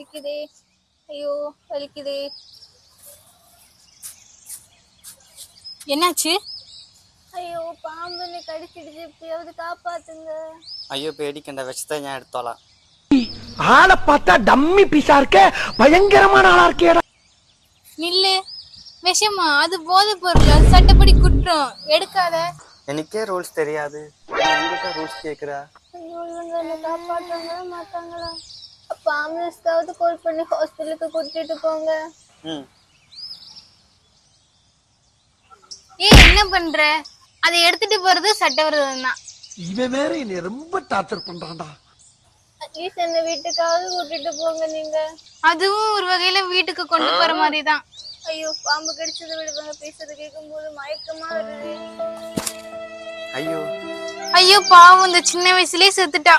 வலிக்குதே. ஐயோ வலிக்குதே. என்னாச்சு? ஐயோ பாம்புன்னு கடிச்சிடுச்சு, எப்படியாவது காப்பாத்துங்க. ஐயோ பேடிக்கண்ட விஷத்தை ഞാൻ എടുത്തോളാം. ஆளை பார்த்தா டம்மி பீஸா இருக்க, பயங்கரமான ஆளா இருக்கேடா. நில்லு. விஷமா? அது போதை பொருள், அது சட்டப்படி குற்றம். எடுக்காத. എനിക്കേ റൂൾസ് தெரியாது. என்கிட்ட ரூல்ஸ் கேக்குறா? ஐயோ இவங்க என்ன காப்பாற்றாங்களா மாட்டாங்களா? அப்ப ஆம்புலன்ஸ்க்காவது கால் பண்ணி ஹாஸ்பிட்டலுக்கு கூட்டிட்டு போங்க. என்ன பண்ற? அதை எடுத்துட்டு போறது சட்டவிரோதம் தான். இவன் வேற என்னை ரொம்ப டார்ச்சர் பண்றான்டா. அட்லீஸ்ட் என்ன வீட்டுக்காவது கூட்டிட்டு போங்க நீங்க. அதுவும் ஒரு வகையில வீட்டுக்கு கொண்டு போற மாதிரி தான். ஐயோ பாம்பு கடிச்சதை விடுவாங்க, பேசுறது கேட்கும் போது மயக்கமா வருது. ஐயோ ஐயோ பாவம், இந்த சின்ன வயசுலயே செத்துட்டா.